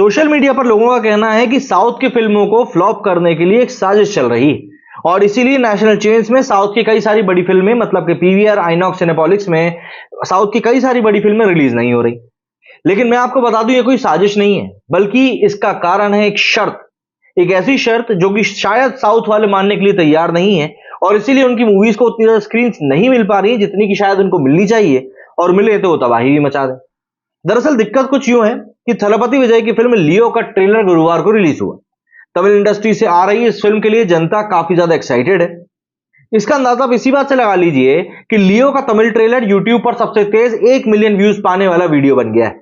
Social media पर लोगों का कहना है कि साउथ की फिल्मों को फ्लॉप करने के लिए एक साजिश चल रही है और इसीलिए नेशनल चेन्स में साउथ की कई सारी बड़ी फिल्में मतलब कि पीवीआर, आइनॉक्स, सिनेपॉलिक्स में साउथ की कई सारी बड़ी फिल्में रिलीज नहीं हो रही। लेकिन मैं आपको बता दूं ये कोई साजिश नहीं है, बल्कि इसका कारण है एक शर्त, एक ऐसी शर्त जो कि शायद साउथ वाले मानने के लिए तैयार नहीं है और इसीलिए उनकी मूवीज को उतनी ज्यादा स्क्रीन नहीं मिल पा रही है जितनी की शायद उनको मिलनी चाहिए, और मिले तो वो तबाही भी मचा दे। दरअसल दिक्कत कुछ यूं है कि थलपति विजय की फिल्म लियो का ट्रेलर गुरुवार को रिलीज हुआ। तमिल इंडस्ट्री से आ रही इस फिल्म के लिए जनता काफी ज्यादा एक्साइटेड है। इसका अंदाजा आप इसी बात से लगा लीजिए कि लियो का तमिल ट्रेलर यूट्यूब पर सबसे तेज 1 मिलियन व्यूज पाने वाला वीडियो बन गया है।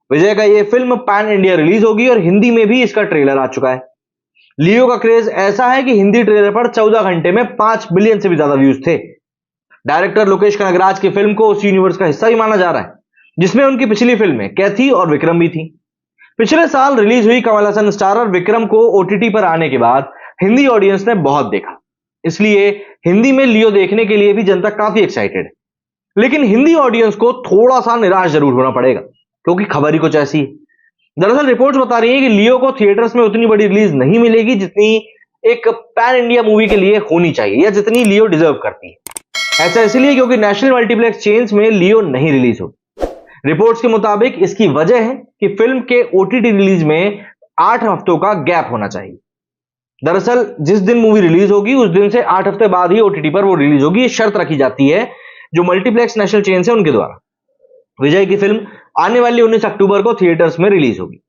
विजय का यह फिल्म पैन इंडिया रिलीज होगी और हिंदी में भी इसका ट्रेलर आ चुका है। लियो का क्रेज ऐसा है कि हिंदी ट्रेलर पर 14 घंटे में 5 बिलियन से भी ज्यादा व्यूज थे। डायरेक्टर लोकेश कनगराज की फिल्म को उस यूनिवर्स का हिस्सा ही माना जा रहा है जिसमें उनकी पिछली फिल्में कैथी और विक्रम भी थी। पिछले साल रिलीज हुई कमल हसन स्टारर विक्रम को ओटीटी पर आने के बाद हिंदी ऑडियंस ने बहुत देखा, इसलिए हिंदी में लियो देखने के लिए भी जनता काफी एक्साइटेड है। लेकिन हिंदी ऑडियंस को थोड़ा सा निराश जरूर होना पड़ेगा क्योंकि खबर ही कुछ ऐसी है। दरअसल रिपोर्ट्स बता रही है कि लियो को थिएटर्स में उतनी बड़ी रिलीज नहीं मिलेगी जितनी एक पैन इंडिया मूवी के लिए होनी चाहिए या जितनी लियो डिजर्व करती है। ऐसा इसलिए क्योंकि नेशनल मल्टीप्लेक्स चेन्स में लियो नहीं रिलीज होगी। रिपोर्ट्स के मुताबिक इसकी वजह है कि फिल्म के ओटीटी रिलीज में 8 हफ्तों का गैप होना चाहिए। दरअसल जिस दिन मूवी रिलीज होगी उस दिन से 8 हफ्ते बाद ही ओटीटी पर वो रिलीज होगी, ये शर्त रखी जाती है जो मल्टीप्लेक्स नेशनल चेन है उनके द्वारा। विजय की फिल्म आने वाली 19 अक्टूबर को थिएटर्स में रिलीज होगी।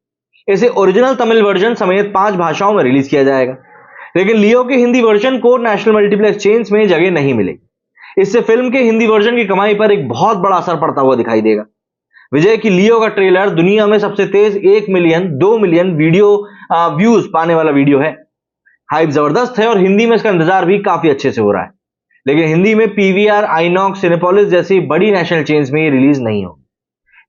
इसे ओरिजिनल तमिल वर्जन समेत 5 भाषाओं में रिलीज किया जाएगा। लेकिन लियो के हिंदी वर्जन को नेशनल मल्टीप्लेक्स चेन्स में जगह नहीं मिलेगी। इससे फिल्म के हिंदी वर्जन की कमाई पर एक बहुत बड़ा असर पड़ता हुआ दिखाई देगा। विजय की लियो का ट्रेलर दुनिया में सबसे तेज 1 मिलियन 2 मिलियन वीडियो व्यूज पाने वाला वीडियो है। हाइप जबरदस्त है और हिंदी में इसका इंतजार भी काफी अच्छे से हो रहा है। लेकिन हिंदी में पीवीआर, आइनॉक्स, सिनेपॉलिस जैसी बड़ी नेशनल चेन्स में ये रिलीज नहीं होगी।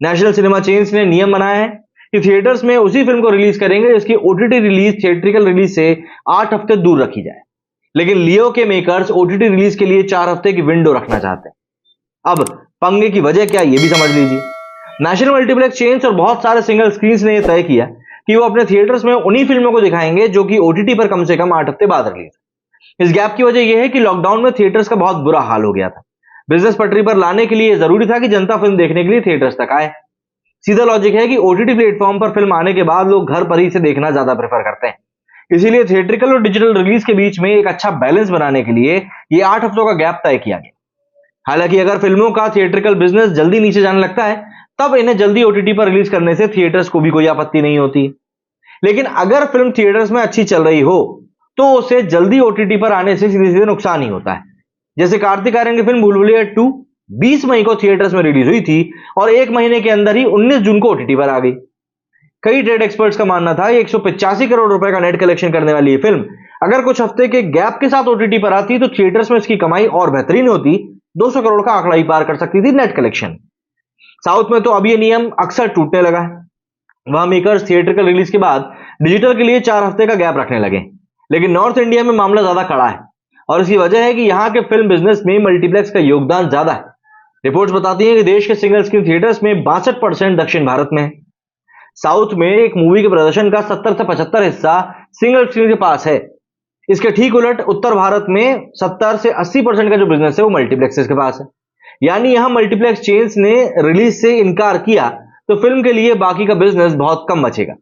नेशनल सिनेमा चेन्स ने नियम बनाया है कि थिएटर्स में उसी फिल्म को रिलीज करेंगे जिसकी ओटीटी रिलीज थिएट्रिकल रिलीज से 8 हफ्ते दूर रखी जाए। लेकिन लियो के मेकर्स ओटीटी रिलीज के लिए 4 हफ्ते की विंडो रखना चाहते हैं। अब पंगे की वजह क्या ये भी समझ लीजिए। नेशनल मल्टीप्लेक्स चेन्स और बहुत सारे सिंगल स्क्रीन्स ने यह तय किया कि वो अपने थिएटर्स में उन्हीं फिल्मों को दिखाएंगे जो कि ओटीटी पर कम से कम 8 हफ्ते बाद रिलीज। इस गैप की वजह यह है कि लॉकडाउन में थिएटर्स का बहुत बुरा हाल हो गया था। बिजनेस पटरी पर लाने के लिए जरूरी था कि जनता फिल्म देखने के लिए थिएटर्स तक आए। सीधा लॉजिक है कि ओटीटी प्लेटफॉर्म पर फिल्म आने के बाद लोग घर पर ही से देखना ज्यादा प्रेफर करते हैं। इसीलिए थिएट्रिकल और डिजिटल रिलीज के बीच में एक अच्छा बैलेंस बनाने के लिए ये 8 हफ्तों का गैप तय किया गया। हालांकि अगर फिल्मों का थिएट्रिकल बिजनेस जल्दी नीचे जाने लगता है तब इन्हें जल्दी ओटीटी पर रिलीज करने से थिएटर्स को भी कोई आपत्ति नहीं होती। लेकिन अगर फिल्म थिएटर्स में अच्छी चल रही हो तो उसे जल्दी ओटीटी पर आने से सीधे सीधे नुकसान ही होता है। जैसे कार्तिक आर्यन की फिल्म भूल भुलैया 2 20 मई को थिएटर्स में रिलीज हुई थी और 1 महीने के अंदर ही 19 जून को ओटीटी पर आ गई। कई ट्रेड एक्सपर्ट्स का मानना था 185 करोड़ रुपए का नेट कलेक्शन करने वाली ये फिल्म अगर कुछ हफ्ते के गैप के साथ ओटीटी पर आती तो थिएटर्स में इसकी कमाई और बेहतरीन होती, 200 करोड़ का आंकड़ा ही पार कर सकती थी नेट कलेक्शन। साउथ में तो अब ये नियम अक्सर टूटने लगा है। वहां मेकर्स थिएट्रिकल रिलीज के बाद डिजिटल के लिए 4 हफ्ते का गैप रखने लगे। लेकिन नॉर्थ इंडिया में मामला ज्यादा कड़ा है और इसकी वजह है कि यहां के फिल्म बिजनेस में मल्टीप्लेक्स का योगदान ज्यादा है। रिपोर्ट्स बताती हैं कि देश के सिंगल स्क्रीन थिएटर्स में 62% दक्षिण भारत में है। साउथ में एक मूवी के प्रदर्शन का 70 से 75 हिस्सा सिंगल स्क्रीन के पास है। इसके ठीक उलट उत्तर भारत में 70 से 80% का जो बिजनेस है वो मल्टीप्लेक्सेस के पास है। यानी यहां मल्टीप्लेक्स चेन्स ने रिलीज से इनकार किया तो फिल्म के लिए बाकी का बिजनेस बहुत कम बचेगा।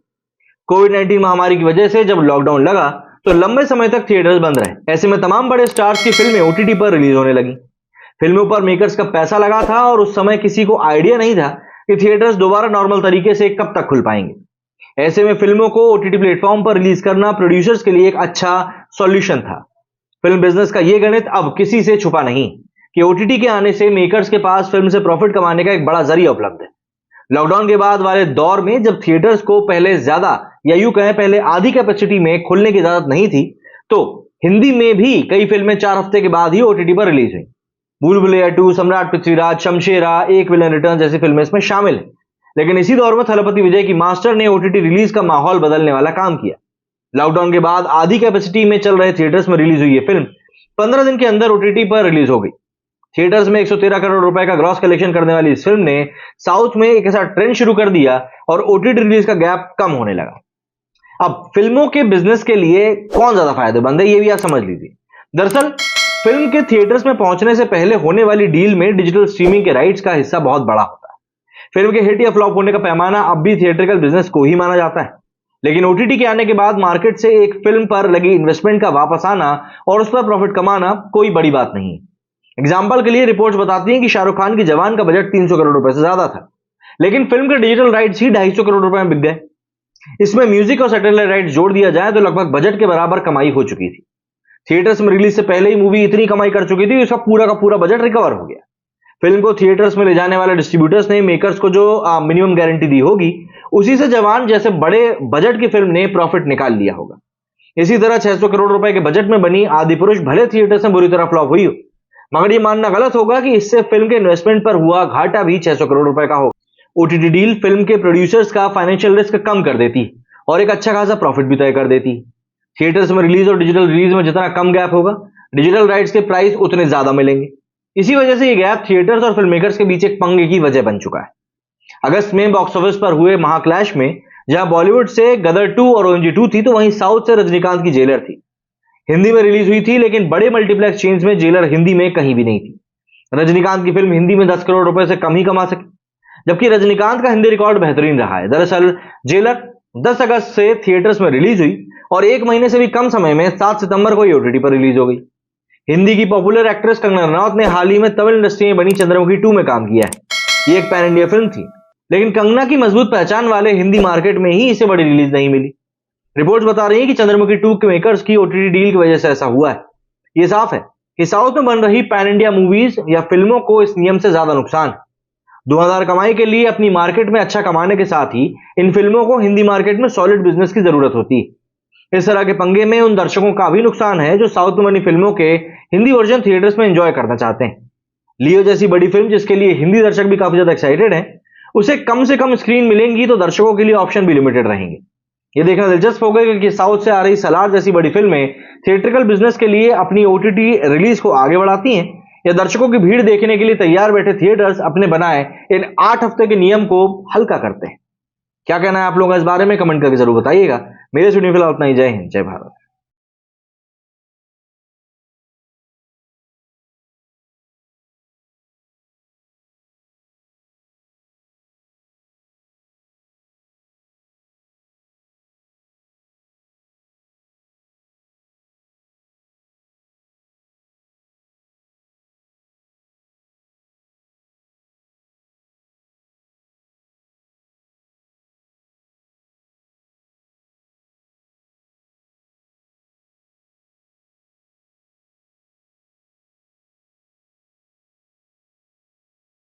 कोविड-19 महामारी की वजह से जब लॉकडाउन लगा तो लंबे समय तक थिएटर्स बंद रहे। ऐसे में तमाम बड़े स्टार्स की फिल्में ओटीटी पर रिलीज होने लगी। फिल्मों पर मेकर्स का पैसा लगा था और उस समय किसी को आइडिया नहीं था कि थिएटर्स दोबारा नॉर्मल तरीके से कब तक खुल पाएंगे। ऐसे में फिल्मों को ओटीटी प्लेटफॉर्म पर रिलीज करना प्रोड्यूसर्स के लिए एक अच्छा सॉल्यूशन था। फिल्म बिजनेस का यह गणित अब किसी से छुपा नहीं कि ओटीटी के आने से मेकर्स के पास फिल्म से प्रॉफिट कमाने का एक बड़ा जरिया उपलब्ध है। लॉकडाउन के बाद वाले दौर में जब थिएटर्स को पहले ज्यादा या यूं कहें पहले आधी कैपेसिटी में खुलने की इजाजत नहीं थी तो हिंदी में भी कई फिल्में 4 हफ्ते के बाद ही ओटीटी पर रिलीज हुई। भूल भुलैया 2, सम्राट पृथ्वीराज, शमशेरा, एक विलन रिटर्न जैसी फिल्में इसमें शामिल हैं। लेकिन इसी दौर में थलपति विजय की मास्टर ने ओटीटी रिलीज का माहौल बदलने वाला काम किया। लॉकडाउन के बाद आधी कैपेसिटी में चल रहे थिएटर्स में रिलीज हुई ये फिल्म 15 दिन के अंदर ओटीटी पर रिलीज हो गई। थिएटर्स में 113 करोड़ रुपए का ग्रॉस कलेक्शन करने वाली इस फिल्म ने साउथ में एक ऐसा ट्रेंड शुरू कर दिया और ओटीटी रिलीज का गैप कम होने लगा। अब फिल्मों के बिजनेस के लिए कौन ज्यादा फायदेमंद है, ये भी आप समझ लीजिए। दरअसल फिल्म के थिएटर्स में पहुंचने से पहले होने वाली डील में डिजिटल स्ट्रीमिंग के राइट्स का हिस्सा बहुत बड़ा होता है। फिल्म के हिट या फ्लॉप होने का पैमाना अब भी थिएट्रिकल बिजनेस को ही माना जाता है, लेकिन ओटीटी के आने के बाद मार्केट से एक फिल्म पर लगी इन्वेस्टमेंट का वापस आना और उस पर प्रॉफिट कमाना कोई बड़ी बात नहीं है। एग्जाम्पल के लिए रिपोर्ट्स बताती हैं कि शाहरुख खान की जवान का बजट 300 करोड़ रुपए से ज्यादा था, लेकिन फिल्म के डिजिटल राइट्स ही 250 करोड़ रुपए में बिक गए। इसमें म्यूजिक और सैटेलाइट राइट्स जोड़ दिया जाए तो लगभग बजट के बराबर कमाई हो चुकी थी। थिएटर्स में रिलीज से पहले ही मूवी इतनी कमाई कर चुकी थी, उसका पूरा का पूरा बजट रिकवर हो गया। फिल्म को थिएटर्स में ले जाने वाले डिस्ट्रीब्यूटर्स ने मेकर्स को जो मिनिमम गारंटी दी होगी, उसी से जवान जैसे बड़े बजट की फिल्म ने प्रॉफिट निकाल लिया होगा। इसी तरह 600 करोड़ रुपए के बजट में बनी आदिपुरुष भले थिएटर्स में बुरी तरह फ्लॉप हुई हो, मगर ये मानना गलत होगा कि इससे फिल्म के इन्वेस्टमेंट पर हुआ घाटा भी 600 करोड़ रुपए का होगा। ओटीटी डील फिल्म के प्रोड्यूसर्स का फाइनेंशियल रिस्क कम कर देती और एक अच्छा खासा प्रॉफिट भी तय कर देती। थिएटर्स में रिलीज और डिजिटल रिलीज में जितना कम गैप होगा, डिजिटल राइट्स के प्राइस उतने ज्यादा मिलेंगे। इसी वजह से ये गैप थिएटर्स और फिल्म मेकर्स के बीच एक पंगे की वजह बन चुका है। अगस्त में बॉक्स ऑफिस पर हुए महाक्लैश में जहां बॉलीवुड से गदर 2 और ओएमजी 2 थी, तो वहीं साउथ से रजनीकांत की जेलर थी। हिंदी में रिलीज हुई थी, लेकिन बड़े मल्टीप्लेक्स चेन्स में जेलर हिंदी में कहीं भी नहीं थी। रजनीकांत की फिल्म हिंदी में 10 करोड़ रुपए से कम ही कमा सकी, जबकि रजनीकांत का हिंदी रिकॉर्ड बेहतरीन रहा है। दरअसल जेलर 10 अगस्त से थिएटर्स में रिलीज हुई और 1 महीने से भी कम समय में 7 सितंबर को ओटीटी पर रिलीज हो गई। हिंदी की पॉपुलर एक्ट्रेस कंगना रनौत ने हाल ही में तमिल इंडस्ट्री में बनी चंद्रमुखी 2 में काम किया है। ये एक पैन इंडिया फिल्म थी, लेकिन कंगना की मजबूत पहचान वाले हिंदी मार्केट में ही इसे बड़ी रिलीज नहीं मिली। रिपोर्ट्स बता रही है कि चंद्रमुखी 2 के मेकर्स की ओटीटी डील की वजह से ऐसा हुआ है। ये साफ है कि साउथ में बन रही पैन इंडिया मूवीज या फिल्मों को इस नियम से ज्यादा नुकसान है। 2000 कमाई के लिए अपनी मार्केट में अच्छा कमाने के साथ ही इन फिल्मों को हिंदी मार्केट में सॉलिड बिजनेस की जरूरत होती है। इस तरह के पंगे में उन दर्शकों का भी नुकसान है जो साउथ में बनी फिल्मों के हिंदी वर्जन थिएटर्स में एंजॉय करना चाहते हैं। लियो जैसी बड़ी फिल्म जिसके लिए हिंदी दर्शक भी काफी ज्यादा एक्साइटेड हैं, उसे कम से कम स्क्रीन मिलेंगी तो दर्शकों के लिए ऑप्शन भी लिमिटेड रहेंगे। ये देखना दिलचस्प होगा कि साउथ से आ रही सलार जैसी बड़ी फिल्में थिएट्रिकल बिजनेस के लिए अपनी ओटीटी रिलीज को आगे बढ़ाती हैं या दर्शकों की भीड़ देखने के लिए तैयार बैठे थिएटर्स अपने बनाए इन 8 हफ्ते के नियम को हल्का करते हैं। क्या कहना है आप लोगों का इस बारे में कमेंट करके जरूर बताइएगा। मेरे स्टूडियो फिलहाल उतना ही। जय हिंद, जय भारत।